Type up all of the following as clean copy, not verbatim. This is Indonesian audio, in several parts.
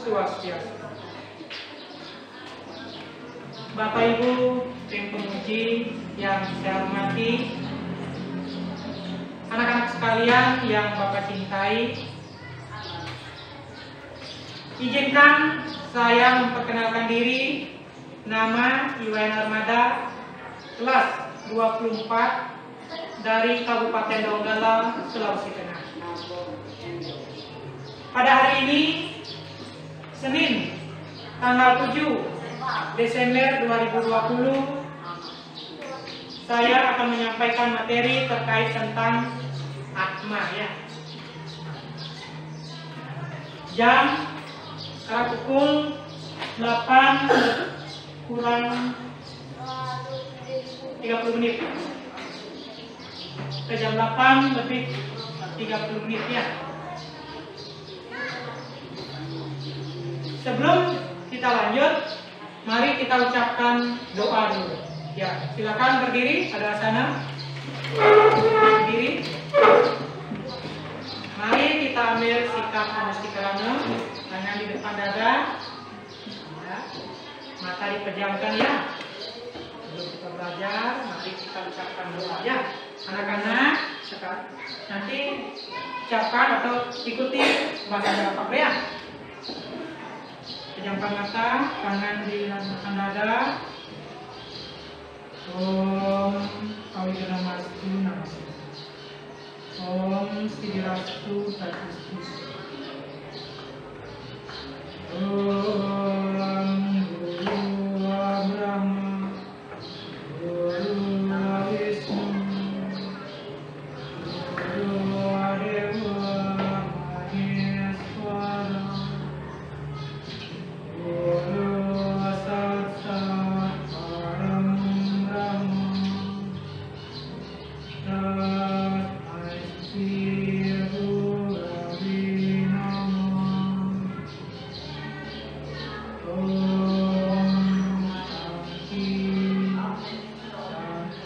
Swastiastu. Bapak Ibu tim penguji yang saya hormati, anak-anak sekalian yang Bapak cintai, izinkan saya memperkenalkan diri. Nama Iwayan Armada, kelas 24 dari Kabupaten Donggala, Sulawesi Tengah. Pada hari ini, Senin, tanggal 7 Desember 2020, saya akan menyampaikan materi terkait tentang atma ya. Jam sekarang pukul 8 kurang 30 menit. Ke jam 8 lebih 30 menit ya. Sebelum kita lanjut, mari kita ucapkan doa dulu. Ya, silakan berdiri, ada sana. Berdiri. Mari kita ambil sikap Namastikarana, tangan di depan dada. Ya. Mata dipejamkan ya. Sebelum kita belajar, mari kita ucapkan doa ya. Anak-anak, nanti ucapkan atau ikuti bahasa Arab ya. Pejamkan mata, tangan di depan dada. Om Awidamastu Namaste. Om Siddhirastu Tatistu. Om Guru Brahma Guru Vishnu Guru Deva Maheshwara Guru Saksat Param Brahma Tasmai Shri Gurave Namah. Om Shanti Shanti Shanti.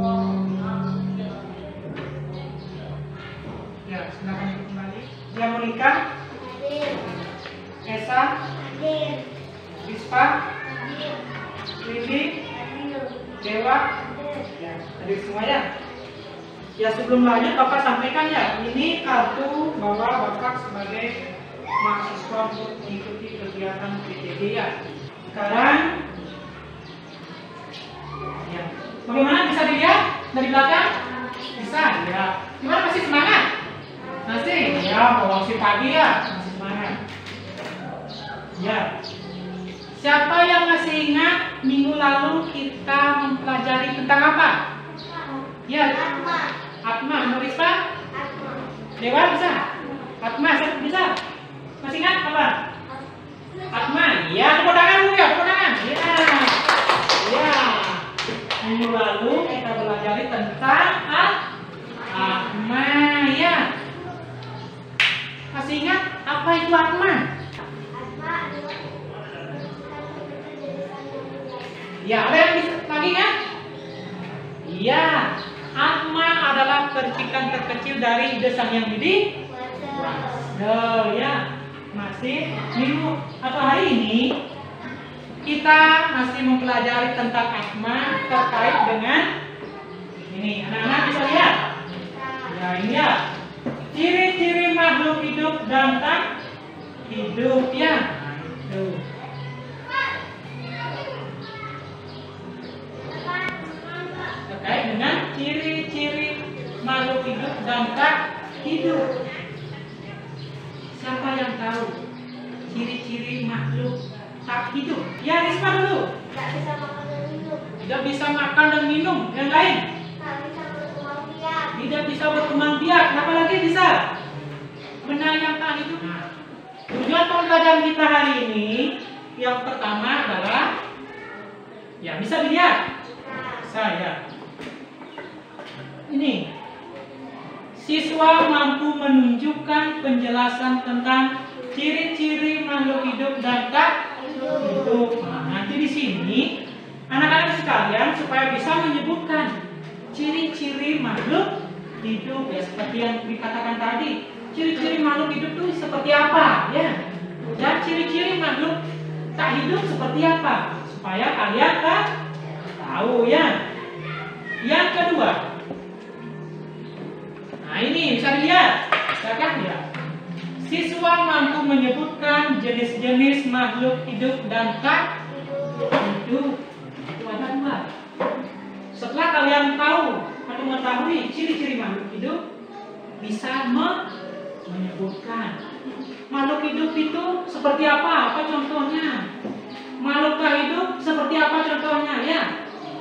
Om. Ya, silakan ikut kembali. Dia Monika, Hadir. Esa, Hadir. Rispa, Hadir. Lili, Hadir. Dewa. Hadir. Ya, hadir semuanya. Ya, sebelum lanjut Bapak sampaikan ya, ini kartu bahwa Bapak sebagai mahasiswa untuk mengikuti kegiatan PTD ya. Sekarang, ya, bagaimana bisa dilihat dari belakang? Bisa, ya. Gimana, masih semangat? Masih? Ya, mau si pagi ya, masih semangat. Ya. Siapa yang masih ingat minggu lalu kita mempelajari tentang apa? Ya, Atma. Atma, Nurispa, Atma. Dewa bisa? Atma, bisa? Masih ingat apa? Atma, ya, tepuk tangan dulu ya, tepuk tangan. Ya, ya. Minggu lalu kita belajar tentang Atma, ya. Masih ingat apa itu Atma? Atma adalah Ya, ada yang bisa lagi kan? Iya, Atma adalah percikan terkecil dari ide Sang Yang Widi. Ya, masih minggu atau hari ini kita masih mempelajari tentang Atma terkait dengan ini. Anak-anak bisa lihat? Ya, ini ya. Ciri-ciri makhluk hidup dan tak hidup ya. Tuh. Terkait dengan ciri-ciri makhluk hidup dan tak hidup. Siapa yang tahu ciri-ciri makhluk tak hidup? Ya, Risma dulu. tidak bisa makan dan minum. Tidak bisa makan dan minum. Yang lain? Tak bisa berkembang biak. Tidak bisa berkembang biak. Apa lagi bisa? Benar yang tak hidup. Tujuan pembelajaran kita hari ini yang pertama adalah, ya, bisa dilihat. Saya ini siswa mampu menunjukkan penjelasan tentang ciri-ciri makhluk hidup dan tak hidup. Nah, nanti di sini anak-anak sekalian supaya bisa menyebutkan ciri-ciri makhluk hidup ya, seperti yang dikatakan tadi. Ciri-ciri makhluk hidup itu seperti apa ya? Dan ciri-ciri makhluk tak hidup seperti apa? Supaya kalian kan tahu ya. Yang kedua, nah ini bisa dilihat, silakan ya. Siswa mampu menyebutkan jenis-jenis makhluk hidup dan tak hidup. Itu ada dua. Setelah kalian tahu atau mengetahui ciri-ciri makhluk hidup, bisa menyebutkan makhluk hidup itu seperti apa contohnya, makhluk tak hidup seperti apa contohnya ya.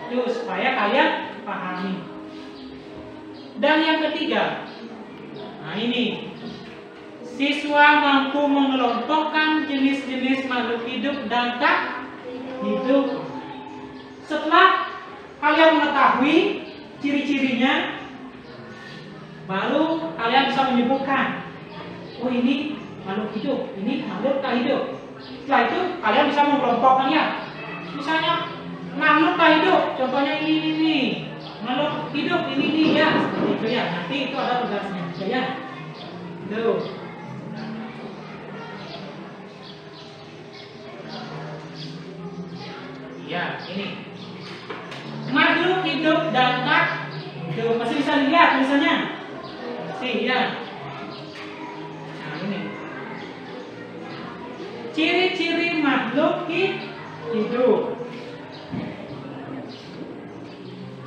Itu supaya kalian pahami. Dan yang ketiga, nah ini, siswa mampu mengelompokkan jenis-jenis makhluk hidup dan tak hidup. Setelah kalian mengetahui ciri-cirinya, baru kalian bisa menyebutkan, oh ini makhluk hidup, ini makhluk tak hidup. Setelah itu kalian bisa mengelompokkannya. Misalnya makhluk tak hidup, contohnya ini. Makhluk hidup ini ya, seperti itu ya. Nanti itu ada tugasnya, ya. Tuh. Ya, ini. Makhluk hidup dan tak hidup. Masih bisa lihat misalnya. Masih ya. Nah, ini. Ciri-ciri makhluk hidup.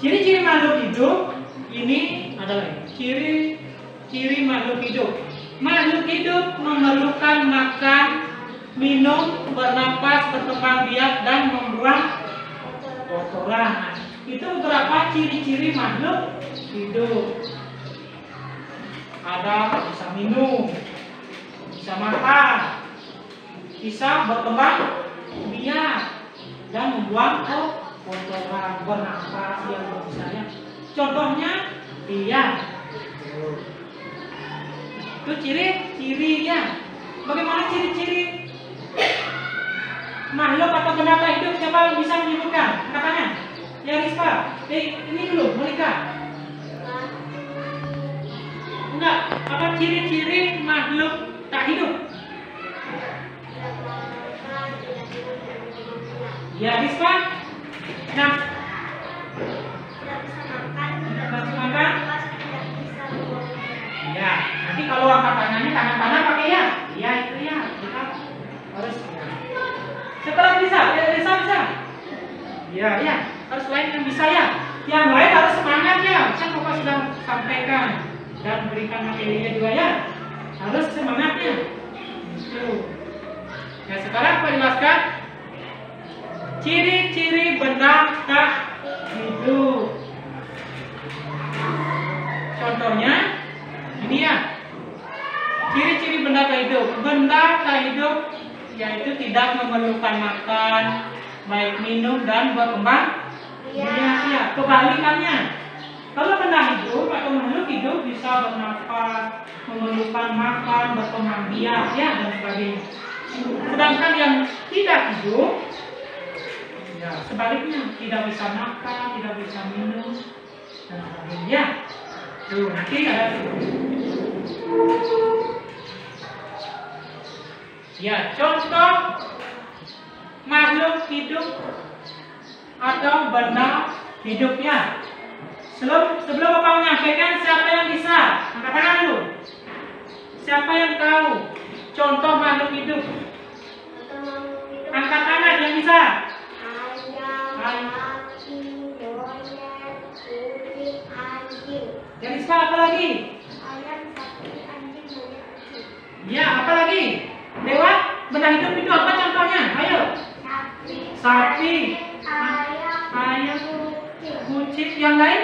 Ciri-ciri makhluk hidup ini adalah ciri-ciri makhluk hidup. Makhluk hidup memerlukan makan, minum, bernapas, berkembang biak, dan membuang kotoran. Itu beberapa ciri-ciri makhluk hidup. Ada bisa minum, bisa makan, bisa berkembang biak, dan membuang kotoran, bernapas yang misalnya. Contohnya dia. Itu ciri-cirinya. Bagaimana ciri-ciri makhluk atau benda tak hidup? Siapa yang bisa menyebutkan? Katanya. Ya Rizka. Ini dulu, Monika. Enggak. Apa ciri-ciri makhluk tak hidup? Ya Rizka. Nah, tidak bisa makan. Ya, nanti kalau angkat tangannya tangan kanan pakai ya. Iya itu ya. Kita harus. Setelah bisa, bisa. Ya, harus lain yang bisa ya. Yang lain harus semangat ya. Kan Bapak sudah sampaikan dan berikan materinya juga ya. Harus semangatnya. Itu. Ya sekarang Pak jelaskan. Ciri-ciri benda tak hidup. Contohnya ini ya. Ciri-ciri benda tak hidup. Benda tak hidup yaitu tidak memerlukan makan, baik minum dan berkembang biak. Ya, kebalikannya. Kalau benda hidup atau makhluk hidup bisa bernapas, memerlukan makan, berkembang biak ya dan sebagainya. Sedangkan yang tidak hidup, ya, sebaliknya tidak bisa makan, tidak bisa minum dan sebagainya. Tuh, nanti ada ya contoh makhluk hidup atau benda hidupnya. Sebelum Bapak menyampaikan, siapa yang bisa? Angkat tangan dulu. Siapa yang tahu contoh makhluk hidup? Angkat tangan yang bisa. Yang bisa apa lagi? Ya, apa lagi? Lewat benda hidup itu apa contohnya? Ayo. Sapi. Ayam. Kucing. Yang lain?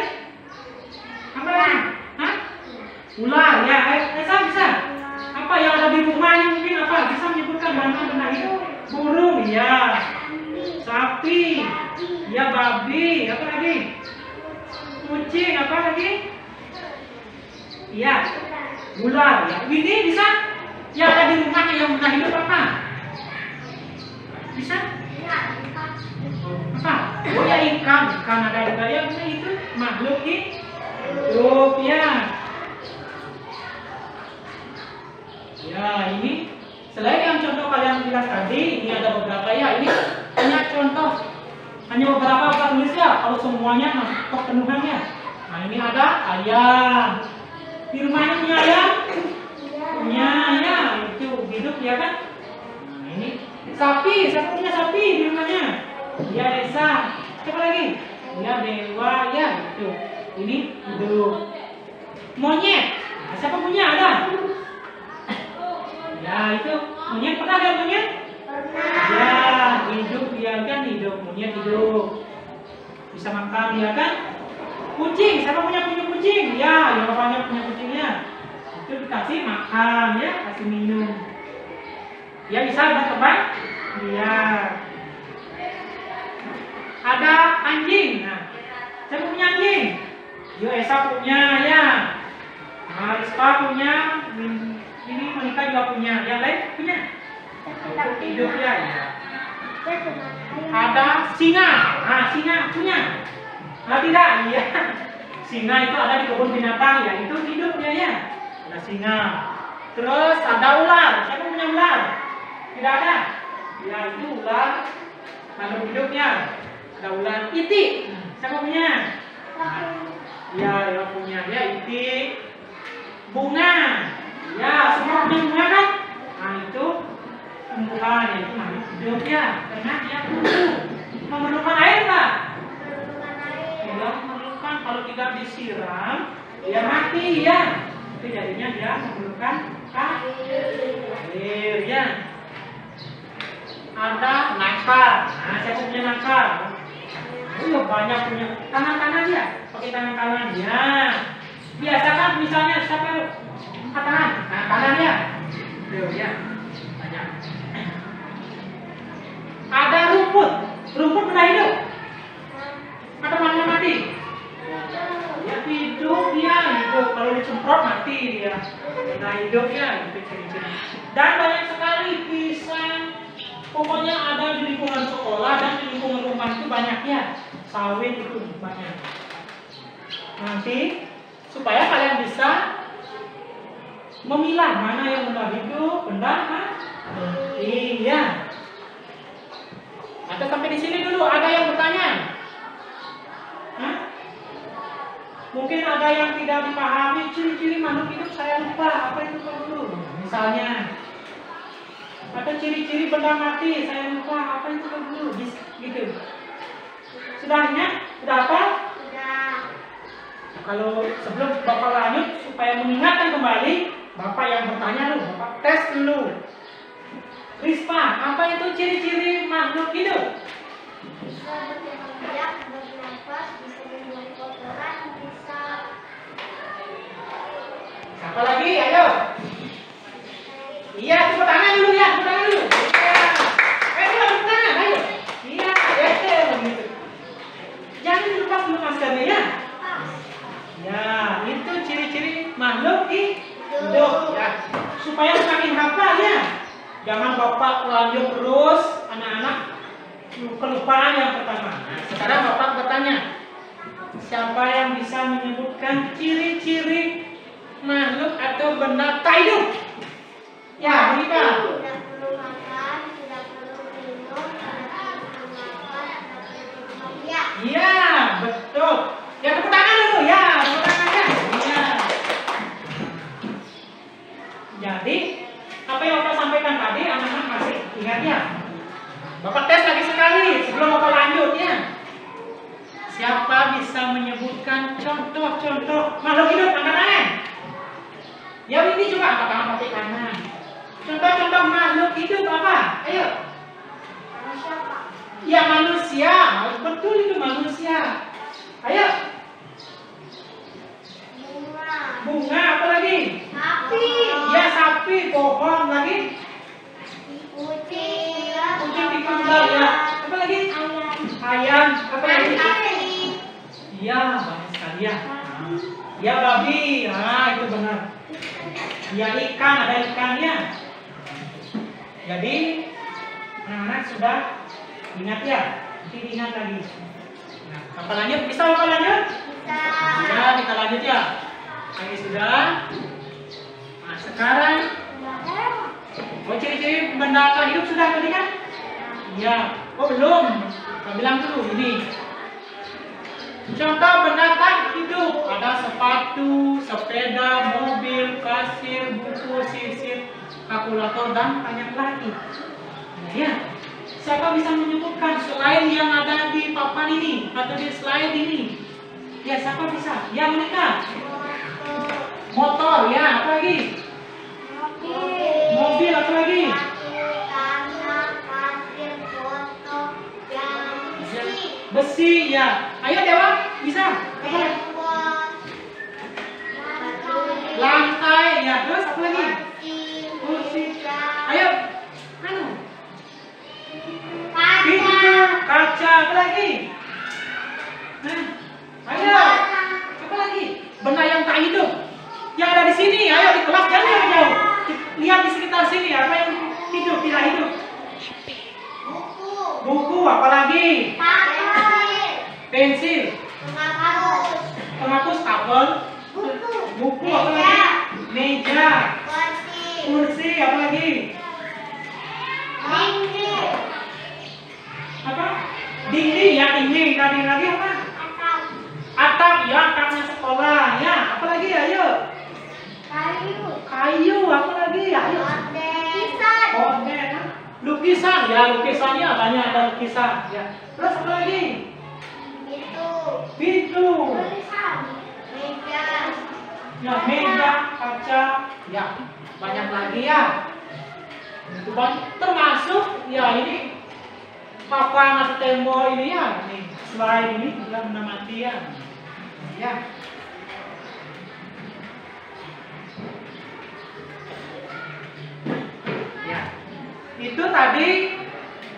Apa lagi? Hah? Ular. Ya, bisa. Apa yang ada di rumahnya mungkin apa? Bisa menyebutkan mana benda hidup? Burung. Ya. Sapi. Ya, babi. Apa lagi? Kucing. Apa lagi? Ya. Ular. Ya. Ini bisa. Yang ada di rumahnya yang benda hidup apa? Bisa? Apa? Oh ya ikan ada yang itu makhluk hidup ya. Ya, ini selain yang contoh kalian bilang tadi, ini ada beberapa ya. Ini hanya contoh, hanya beberapa bukan tulis ya. Kalau semuanya masuk penuhannya. Nah, ini ada ayam. Di rumahnya punya ayam? Punya ya, itu hidup ya kan? Nah, ini sapi, siapa punya sapi di rumahnya? Ya, Desa. Siapa lagi? Ya, Dewa ya, itu. Ini hidup. Monyet. Nah, siapa punya? Ada? Ya, itu monyet pernah lihat monyet? Ya, hidup dia kan hidup, monyet hidup. Bisa makan dia kan? Kucing, siapa punya kucing? Ya, yang bapaknya punya kucingnya. Itu dikasih makan ya, kasih minum. Ya bisa berkembang. Iya. Ada anjing. Nah, siapa punya anjing? Yo, Esa punya ya. Nah, Rispa punya. Ini Monica juga punya. Yang lain punya? Hidup ya. Ada singa. Nah, singa punya. Nah, tidak, iya. Singa itu ada di kebun binatang ya, itu hidup dia ya. Ada singa. Terus ada ular. Siapa punya ular? Tidak ada. Ya, itu ular. Makhluk hidupnya. Ada ular itik. Siapa punya? Ya, ya punya. Ya, itik. Bunga. Ya, semua punya bunga kan? Nah, itu tumbuhan ya, itu makhluk hidup ya. Karena dia memerlukan air nggak? Dia memerlukan, kalau tidak disiram dia mati ya. Itu jadinya dia memerlukan air ya. Ada nakar. Nah, siapa punya nakar? Oh, banyak punya. Tangan kanan ya, pakai tangan kanan ya. Biasakan misalnya siapa angkat tangan? Nah, kanan ya. Tuh ya. Banyak. Ada rumput. Rumput pernah hidup? Atau mana mati? Ya hidup ya, hidup. Kalau disemprot mati dia. Nah, hidup ya, itu ciri-ciri. Dan banyak sekali pisang. Pokoknya ada di lingkungan sekolah dan di lingkungan rumah itu banyak ya. Sawit itu banyak. Nanti supaya kalian bisa memilah mana yang benda hidup, benda mati ya. Atau sampai di sini dulu ada yang bertanya? Hah? Mungkin ada yang tidak dipahami ciri-ciri makhluk hidup, saya lupa apa itu dulu. Misalnya, atau ciri-ciri benda mati, saya lupa apa itu dulu. Gitu. Sudah ingat? Sudah apa? Sudah. Kalau sebelum Bapak lanjut supaya mengingatkan kembali, Bapak yang bertanya dulu, Bapak tes dulu. Rispa, apa itu ciri-ciri makhluk hidup? Bisa berkembang biak, bernafas, bisa membuang kotoran, bisa. Siapa lagi? Ayo. Iya, tepuk tangan dulu ya, tepuk tangan dulu. Iya. Tepuk tangan, ayo. Iya, begitu. Jangan dilepas dulu maskernya ya. Ya, itu ciri-ciri makhluk hidup ya. Supaya semakin hafal ya. Jangan Bapak lanjut terus anak-anak kelupaan yang pertama. Nah, sekarang Bapak bertanya, siapa yang bisa menyebutkan ciri-ciri makhluk atau benda tak hidup? Ya, Monica. Tidak perlu makan, tidak perlu minum, tidak perlu makan, tidak perlu berkembang biak. Iya, betul. Ya, tepuk tangan dulu ya, tepuk tangan ya. Iya. Jadi, apa yang Bapak sampaikan tadi, anak-anak masih ingat ya? Bapak tes lagi sekali sebelum Bapak lanjut ya. Siapa bisa menyebutkan contoh-contoh makhluk hidup? Angkat tangan. Ya, ini coba angkat tangan pakai kanan. Contoh-contoh makhluk hidup apa? Ayo. Manusia, Pak. Ya, manusia. Betul itu manusia. Ayo. Bunga. Bunga, apa lagi? Sapi. Ya, sapi, pohon lagi. Kucing. Kucing di kandang ya. Apa lagi? Ayam. Apa lagi? Iya, banyak sekali ya. Ya, babi. Ah, itu benar. Ya, ikan, ada ikannya. Jadi, anak-anak sudah ingat ya. Nanti ingat lagi. Nah, apa lanjut? Bisa apa lanjut? Bisa. Ya, kita lanjut ya. Ini sudah. Nah, sekarang Sudah. Oh, ciri-ciri benda tak hidup sudah tadi kan? Iya. Oh, belum. Kita bilang dulu ini. Contoh benda tak hidup. Ada sepatu, sepeda, mobil, kasir, buku, sisir, kalkulator, dan banyak lagi. Nah, ya. Siapa bisa menyebutkan selain yang ada di papan ini atau di slide ini? Ya, siapa bisa? Ya, Monika. Motor, ya. Apa lagi? Mobil, apa lagi? Besi, ya. Ayo Dewa, bisa. Apa lagi? Lantai, ya. Terus apa lagi? Kursi. Ayo. Anu. Pintu, kaca, apa lagi? Nah, ayo. Apa lagi? Benda yang tak hidup. Yang ada di sini, ayo di kelas jangan jauh. Lihat di sekitar sini apa yang hidup, tidak hidup. Buku, apa lagi? Pensil. Penghapus, tabel. Buku, apa lagi? Meja. Kursi, apa lagi? Apa? Dinding, ya dinding. Dinding lagi apa? Atap, ya atapnya sekolah. Ya, apa lagi? Ayo. Kayu, apa lagi? Ayo. Orden. Lukisan, ya lukisannya banyak, ada lukisan. Ya. Terus apa lagi? Pintu. Ya, meja, kaca. Ya, banyak lagi ya. Itu termasuk ya ini papan atau tembok ini ya. Nih, slide ini juga benda mati ya. Ya. Ya. Itu tadi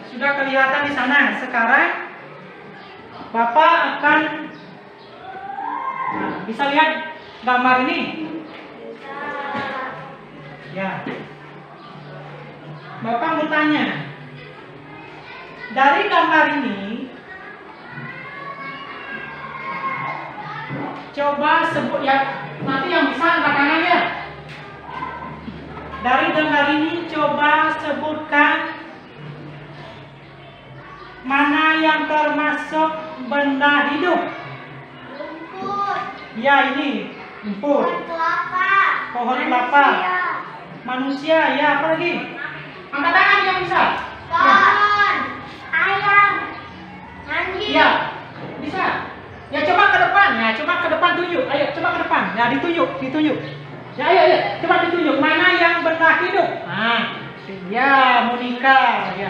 sudah kelihatan di sana. Sekarang Bapak akan bisa lihat gambar ini. Ya. Bapak mau tanya. Dari gambar ini coba sebut ya, nanti yang bisa angkat tangannya. Dari gambar ini coba sebutkan mana yang termasuk benda hidup. Rumput. Ya, ini rumput. Pohon kelapa. Manusia, ya apa lagi? Angkat tangan yang bisa. Pohon. Ayam. Anjing. Ya, bisa. Ya coba ke depan, ya coba ke depan tunjuk. Ayo coba ke depan. Ya ditunjuk. Ya ayo, coba ditunjuk mana yang benda hidup. Nah, ya Monika, ya.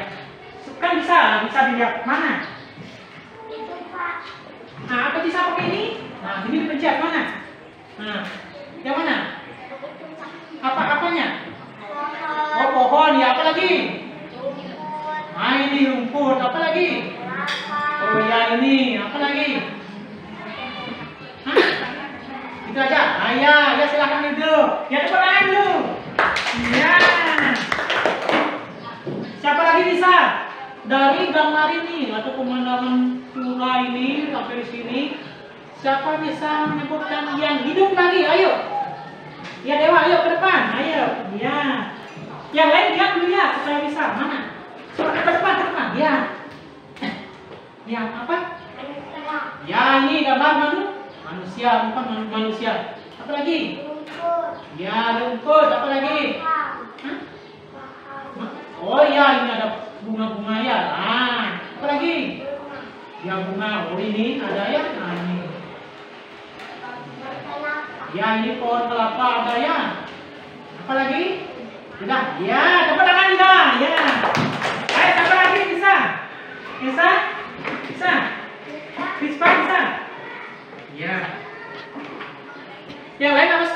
Kan bisa dilihat mana? Itu Pak. Nah, apa bisa pakai ini? Nah, ini dipencet mana? Nah, yang mana? Apanya? Pohon. Oh, pohon, ya apa lagi? Rumput. Nah, ini rumput, apa lagi? Kelapa. Oh ya ini, apa lagi? Hah? Itu aja? Ah ya silakan duduk. Ya tepuk tangan dulu. Ya. Siapa lagi bisa? Dari gambar ini atau pemandangan pura ini sampai di sini, siapa bisa menyebutkan yang hidup lagi? Ayo. Ya Dewa, ayo ke depan. Ayo. Ya. Yang lain lihat dulu ya, supaya bisa. Mana? Coba ke depan. Ya. Yang apa? Ya ini gambar manusia, bukan manusia. Apa lagi? Rumput. Ya rumput. Apa lagi? Hah? Oh ya ini ada bunga-bunga ya. Nah, apa lagi? Ya bunga. Oh ini ada ya. Nah ini. Ya ini pohon kelapa ada ya. Apa lagi? Sudah. Ya tepuk tangan juga. Ya. Ayo siapa lagi bisa? Bisa? Bisa? Ya. Yang lain harus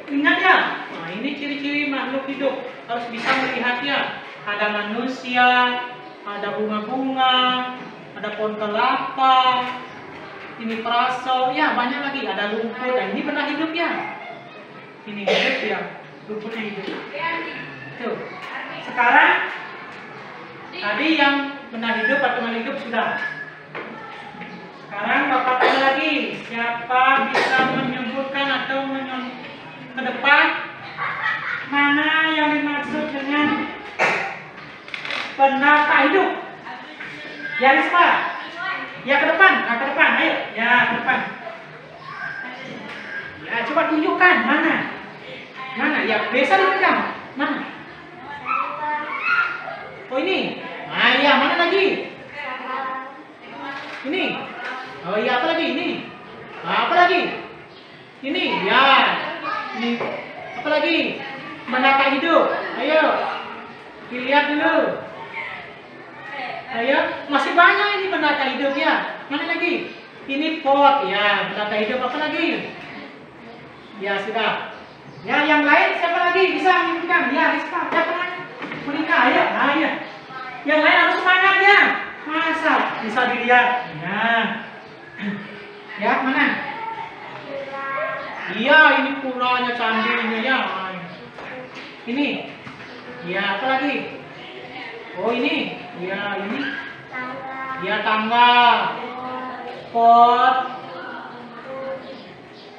ingat ya. Nah ini ciri-ciri makhluk hidup. Harus bisa melihat ya. Ada manusia, ada bunga-bunga, ada pohon kelapa, ini peraso, ya banyak lagi. Ada rumput. Nah, ini benda hidup ya. Ini hidup ya. Rumputnya hidup. Tuh. Sekarang tadi yang benda hidup atau makhluk hidup sudah. Sekarang Bapak tanya lagi, siapa bisa menyebutkan atau ke depan mana yang dimaksud dengan benda tak hidup. Ya, Risma. Ya, ke depan. Nah, ke depan. Ayo. Ya, ke depan. Ya, coba tunjukkan. Mana? Mana? Ya, biasa dipegang. Mana? Oh, ini. Ah, ya, mana lagi? Ini. Oh, iya, apa lagi? Ini. Ah, apa lagi? Ini. Ya. Ini. Apa lagi? Benda tak hidup. Ayo. Dilihat dulu. Ayo. Masih banyak ini benda tak hidup ya. Mana lagi? Ini pot. Ya, benda tak hidup. Apa lagi? Ya, sudah. Ya, yang lain siapa lagi bisa menyebutkan? Ya, Rizka. Ya, pernah menikah. Ayo. Nah, ya. Yang lain harus semangat ya. Masa bisa dilihat? Nah. Ya, mana? Iya, ini pulanya candinya ya. Ini. Ya, apa lagi? Oh, ini. Ya, ini. Ya, tangga. Pot.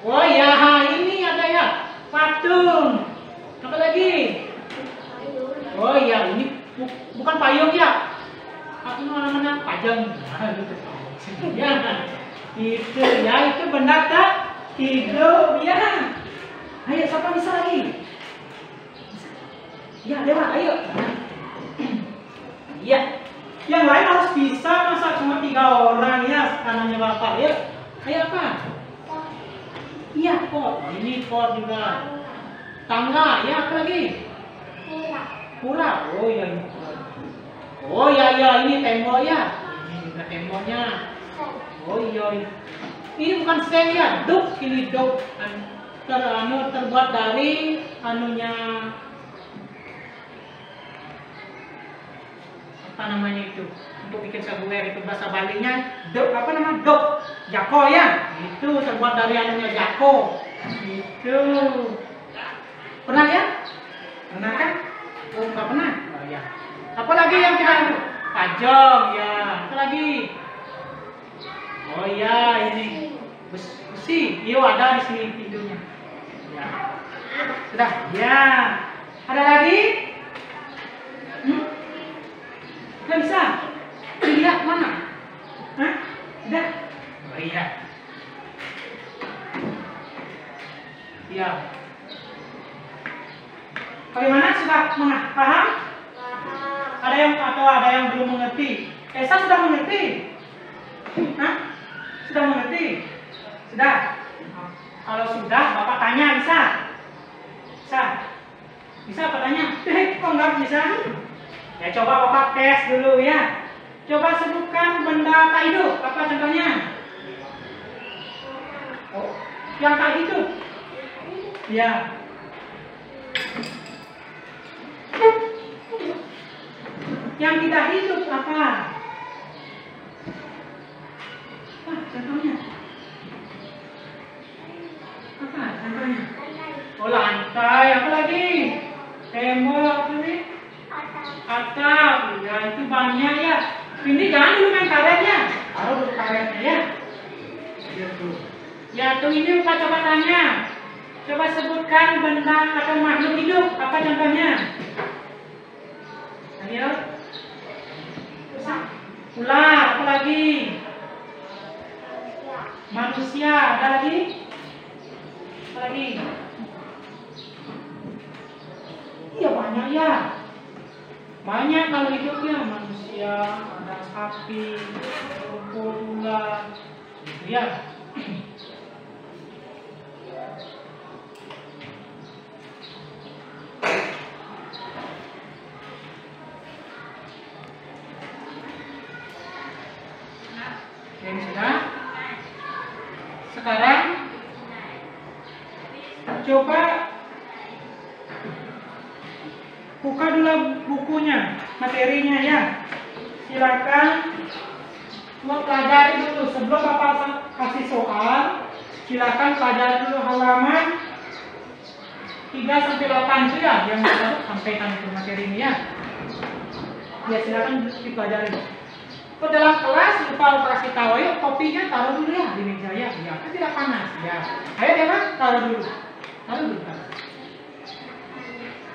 Oh ya, ini ada ya. Patung. Apa lagi? Oh iya, ini bukan payung ya. Apa namanya? Pajang. Ya. Itu ya, itu benda tak hidup ya. Ayo, siapa bisa lagi? Ya, lewat, ayo. Ya. Yang lain harus bisa, masa cuma 3 orang ya, kanannya Bapak. Ya. Ayo apa? Iya, pot. Ini pot juga. Tangga, ya, apa lagi? Pura. Oh iya, ini pura. Oh iya, iya, ini tembok ya. Ini juga temboknya. Oh iya. Ini bukan seng ya, duk. Ini duk. Terbuat dari anunya. Apa namanya itu? Untuk bikin sabuer itu bahasa Balinya dok, apa namanya? Dok. Jako ya. Itu terbuat dari anunya jako. Itu. Pernah ya? Pernah kan? Oh, enggak pernah. Oh ya. Apa lagi yang kita pajang ya? Apa lagi? Oh ya, ini besi. Iya, ada di sini pintunya. Ya. Sudah. Ya. Ada lagi? Nggak bisa? Lihat mana? Hah? Tidak? Oh iya. Iya. Bagaimana? Sudah paham? Ada yang belum mengerti? Esa sudah mengerti? Hah? Sudah mengerti? Sudah? Kalau sudah, Bapak tanya bisa? Bisa? Bisa Bapak tanya? Kok nggak bisa? Ya, coba Bapak tes dulu ya. Coba sebutkan benda tak hidup. Apa contohnya? Oh, yang tak hidup. Ya. Yang tidak hidup apa? Contohnya. Apa contohnya? Oh, lantai. Apa lagi? Tembok. Apa lagi? Atap. Ya, itu banyak ya. Ini jangan dulu main karetnya. Taruh dulu karetnya ya. Gitu. Ya, tuh ini Pak coba tanya. Coba sebutkan benda atau makhluk hidup. Apa contohnya? Ayo. Ular, apa lagi? Manusia, ada lagi? Apa lagi? Iya, banyak ya. Banyak kalau hidupnya manusia, ada sapi, rumput, ular, ya. Oke, sudah. Sekarang coba buka dulu bukunya, materinya ya. Silakan pelajari dulu sebelum Bapak kasih soal. Silakan pelajari dulu halaman 3-8 itu ya, yang Bapak sampaikan itu materinya ya. Ya, silakan dipelajari. Kalau dalam kelas lupa kasih tahu, ayo kopinya taruh dulu ya di meja ya. Ya, kan tidak panas ya. Ayo deh Pak, taruh dulu. Taruh dulu.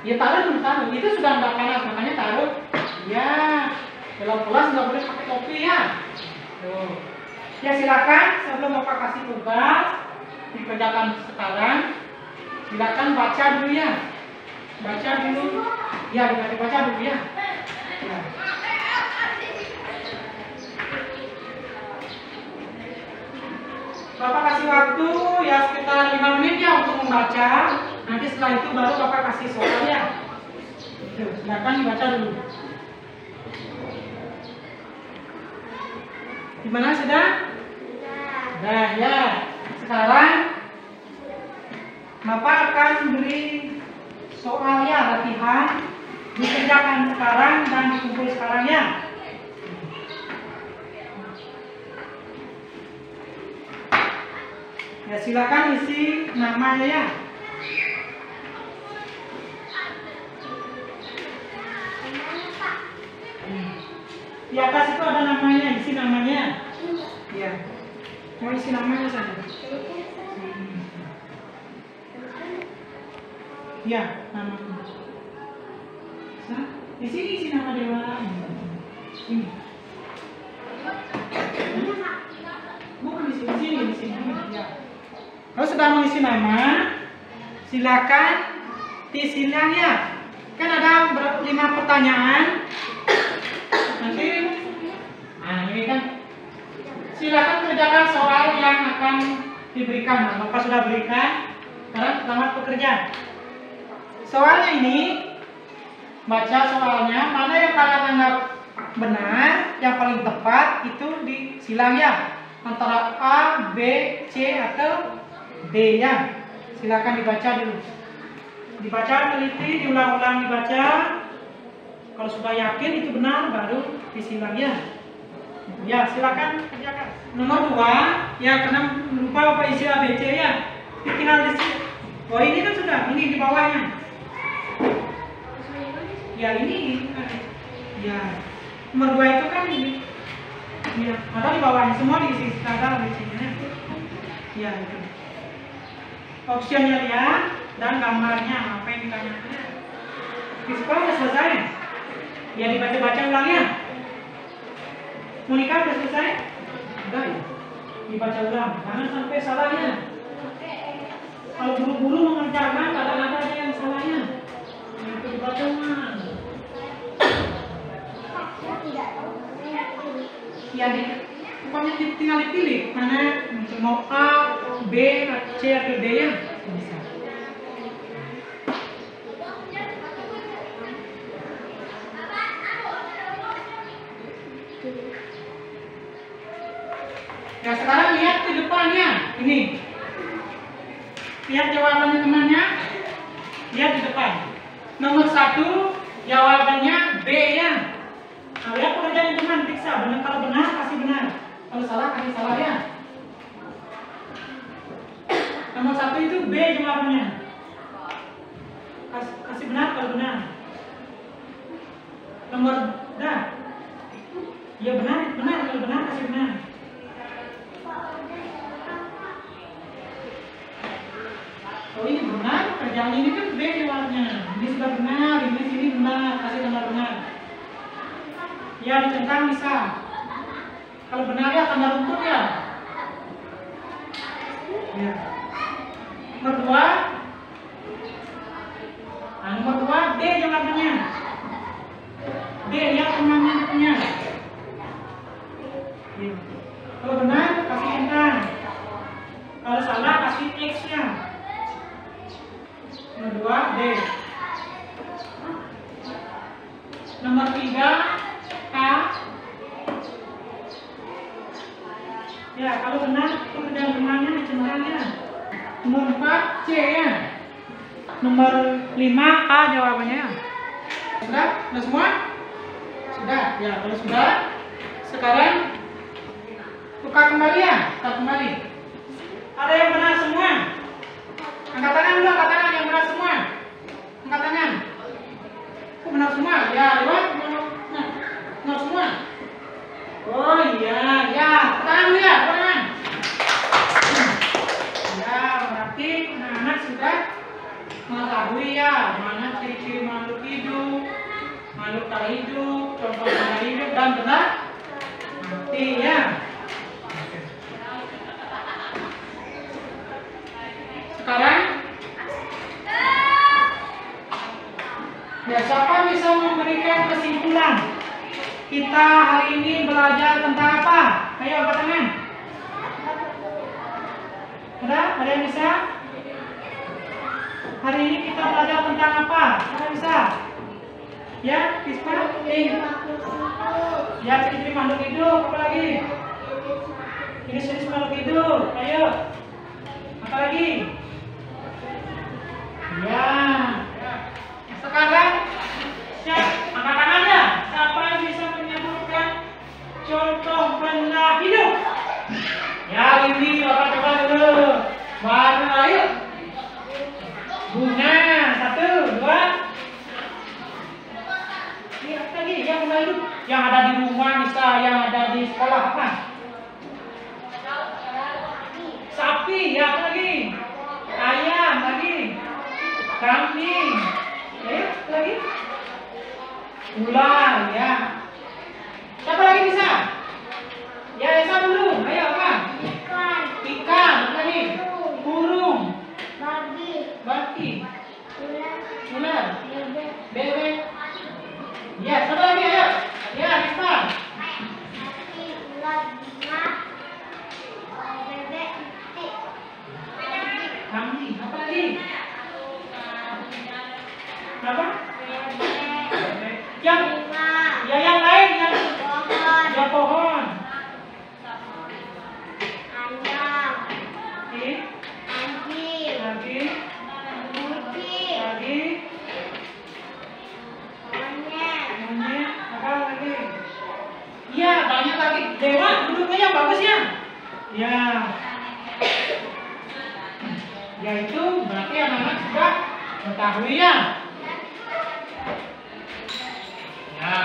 Ya taruh dulu, taruh. Itu sudah nggak panas, makanya taruh Ya, dalam kelas nggak boleh pakai topi ya. Tuh. Ya silakan sebelum Bapak kasih tugas dikerjakan sekarang, silakan baca dulu ya. Baca dulu. Ya, dibaca dulu ya. Ya. Bapak kasih waktu ya sekitar 5 menit ya untuk membaca. Nanti setelah itu baru Bapak kasih soal ya. Silakan dibaca dulu. Gimana sudah? Nah ya. Sekarang Bapak akan beri soal ya, latihan dikerjakan sekarang dan dikumpul sekarang ya. Ya silakan isi namanya ya. Di atas itu ada namanya, isi namanya. Ya. Mau isi namanya saja. Ya, nama. Di sini isi nama dewa. Ini. Bukan di sini. Ya. Kalau sudah mengisi nama, silakan disilang ya. Kan ada 5 pertanyaan. Nanti, nah ini kan. Silakan kerjakan soal yang akan diberikan. Nah, Bapak sudah berikan. Sekarang selamat bekerja. Soalnya ini, baca soalnya, mana yang kalian anggap benar, yang paling tepat itu disilang ya. Antara A, B, C atau D ya. Silakan dibaca dulu. Dibaca, teliti, diulang-ulang dibaca. Kalau sudah yakin itu benar, baru disilang ya. Ya, silakan kerjakan. Nomor 2, ya karena lupa apa isi A, B, C ya. Tinggal di sini. Oh ini kan sudah, ini di bawahnya. Ya ini. Ya. Nomor 2 itu kan ini. Ya, ada di bawahnya semua diisi, ada di sini. Ya itu. Optionnya lihat dan gambarnya apa yang ditanyakan. Di sekolah sudah selesai. Ya dibaca-baca ulangnya. Monika sudah selesai? Enggak ya? Dibaca ulang, jangan sampai salahnya. Kalau buru-buru mengerjakan, kadang-kadang ada yang salahnya. Itu dibaca ulang. Ya, pokoknya tinggal dipilih mana mau A, B, C atau D ya bisa. Ya sekarang lihat ke depannya, ini. Lihat jawabannya temannya, lihat di depan. Nomor 1 jawabannya B ya. Nah, lihat pekerjaan teman, periksa. Benar, kalau benar kasih benar, kalau salah kasih salah ya. Nomor 1 itu B jawabannya. Kasih benar kalau benar. Nomor dah. Ya benar kalau benar kasih benar. Oh ini benar, kerjaan ini kan B jawabannya. Ini sudah benar, ini sini benar, kasih tanda benar. Ya dicentang bisa. Kalau benar ya tanda rumput ya. Ya. Nomor 2. Nah, nomor 2 D jawabannya. D ya temannya punya. Ya. Kalau benar kasih centang. Kalau salah kasih X nya. Nomor 2 D. Nomor 3 A. Ya, kalau benar pekerjaan rumahnya dicentangnya. Nomor 4 C ya. Nomor 5 A jawabannya. Sudah? Sudah semua? Sudah. Ya, kalau sudah, sekarang tukar kembali ya. Tukar kembali. Ada yang benar semua? Angkat tangan dulu, angkat tangan yang benar semua. Angkat tangan. Kok benar semua? Ya, lewat. Benar semua. Oh iya, ya. Tangan dulu ya, tangan. Ya, berarti anak-anak sudah mengetahui ya mana ciri-ciri makhluk hidup, makhluk tak hidup, contoh benda hidup dan benda mati ya. Sekarang ya, siapa bisa memberikan kesimpulan? Kita hari ini belajar tentang apa? Ayo angkat tangan. Ada yang bisa? Hari ini kita belajar tentang apa? Ada bisa? Ya, Kispa? Ya, ciri-ciri makhluk hidup. Apa lagi? Jenis-jenis makhluk hidup. Ayo. Apa lagi? Ya. Sekarang angkat tangannya. Siapa yang bisa menyebutkan contoh benda hidup? Ya, ini Bapak coba dulu. Baru ayo. Bunga, 1, 2. Ini apa lagi? Yang benda hidup? Yang ada di rumah, bisa yang ada di sekolah apa? Sapi, ya apa lagi? Ayam lagi. Kambing. Ayo, lagi. Ular, ya. Siapa lagi bisa? Ya, Esa dulu. Ayo, apa? Ikan, apa lagi? Burung. Babi. Ular. Bebek. Ya, siapa lagi? Ayo. Ya, Esa. Kambing, apa lagi? Apa? Yang lain yang pohon. Monyet, apa lagi? Iya, banyak lagi. Dewa, duduknya yang bagus ya. Ya. Ya itu berarti anak-anak sudah mengetahui ya. Ya,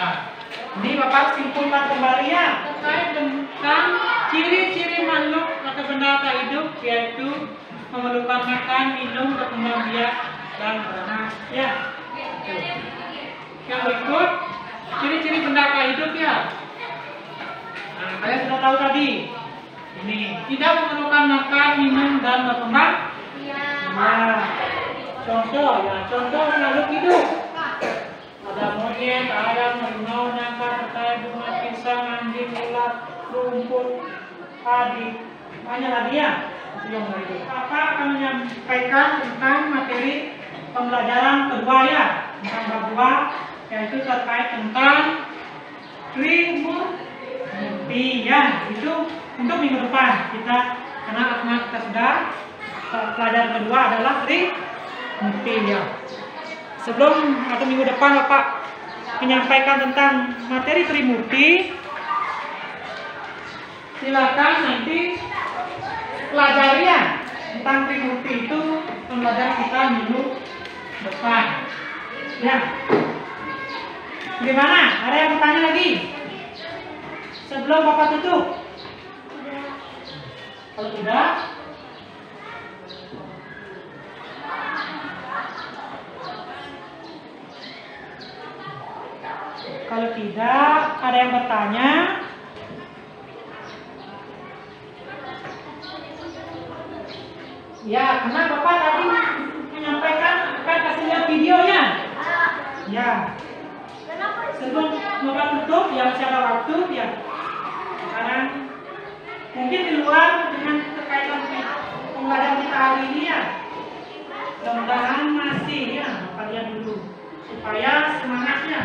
ini Bapak simpulkan kembali ya terkait tentang ciri-ciri makhluk atau benda tak hidup, yaitu memerlukan makan, minum, berkembang biak dan beranak. Ya. Yang berikut ciri-ciri benda tak hidup ya. Nah, kalian sudah tahu tadi. Ini tidak memerlukan makan, minum dan berkembang. Ya. Contoh makhluk hidup. Ada monyet, ayam, harimau, nyangka, petai, bunga, pisang, anjing, ulat, rumput, padi, banyak lagi ya. Bapak akan menyampaikan tentang materi pembelajaran kedua ya, tentang bab 2, yaitu terkait tentang Trimurti ya. Itu untuk minggu depan kita, karena kita sudah pelajaran kedua adalah Trimurti ya. Sebelum atau minggu depan Bapak menyampaikan tentang materi Trimurti, silakan nanti pelajari ya tentang Trimurti itu pembelajaran kita minggu depan. Ya. Gimana? Ada yang bertanya lagi? Sebelum Bapak tutup? Kalau tidak, ada yang bertanya? Ya, karena Bapak tadi menyampaikan akan kasih lihat videonya. Ya. Sebelum Bapak tutup, ya masih ada waktu ya. Sekarang mungkin di luar dengan terkait pembelajaran kita hari ini ya. Mudah-mudahan masih ya, Bapak lihat dulu supaya semangatnya.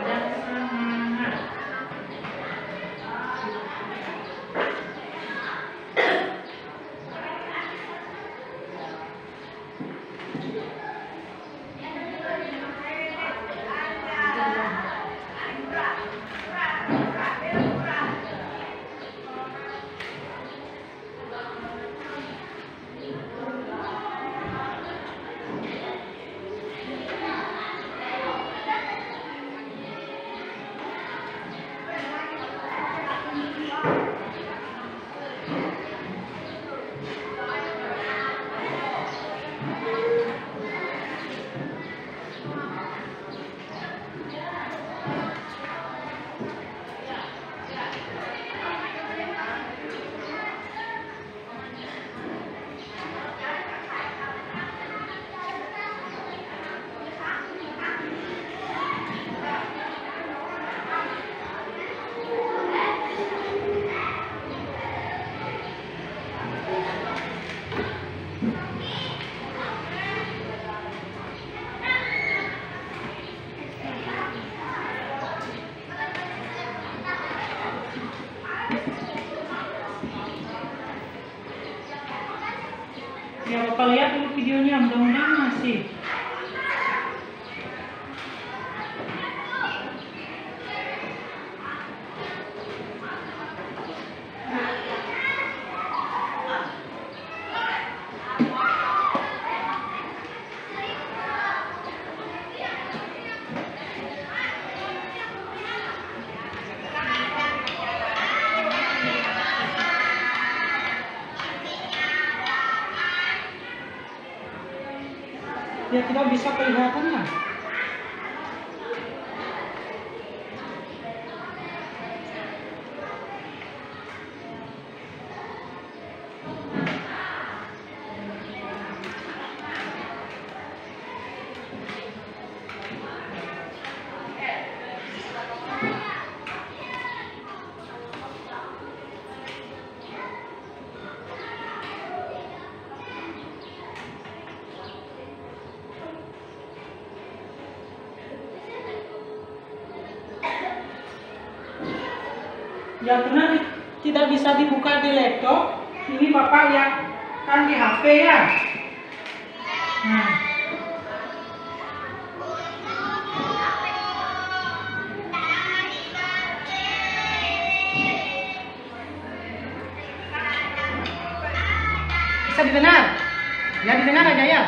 Ada semangat. mesti. Dia tidak bisa kelihatannya. Yang benar tidak bisa dibuka di laptop. Ini Bapak lihat kan di HP ya. Nah, bisa didengar? Ya didengar aja ya.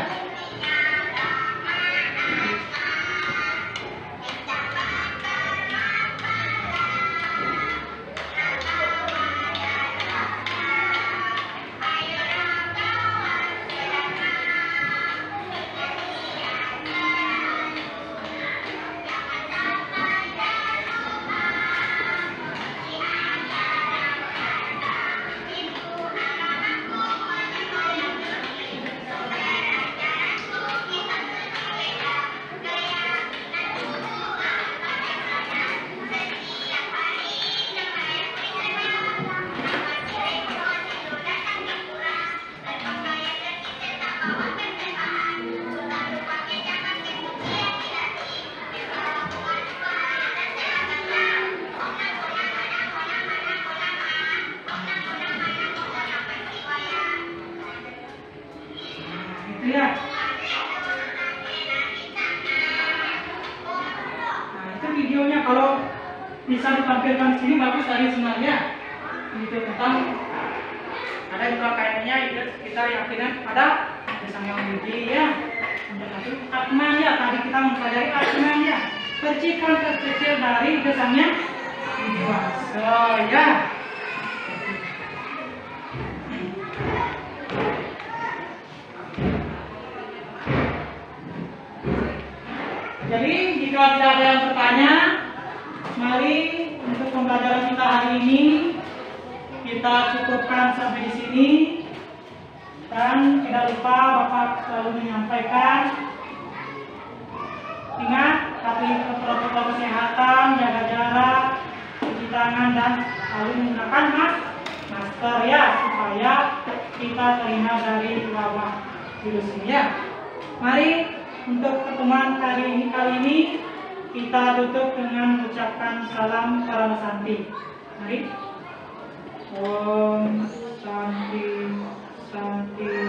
Lihat. Nah, itu videonya kalau bisa ditampilkan di sini bagus tadi sebenarnya. Itu tentang ada juga kayaknya itu kita yakinan ada sang yang memiliki ya. Untuk satu atman ya, tadi kita mempelajari atman ya. Percikan terkecil dari gesangnya dewasa ya. Jadi jika tidak ada yang bertanya, mari untuk pembelajaran kita hari ini kita cukupkan sampai di sini. Dan tidak lupa Bapak selalu menyampaikan, ingat patuhi protokol kesehatan, jaga jarak, cuci tangan dan selalu menggunakan masker ya, supaya kita terhindar dari wabah virus ini ya. Mari untuk pertemuan kali ini kita tutup dengan mengucapkan salam Param Santi. Mari. Om Santi Santi.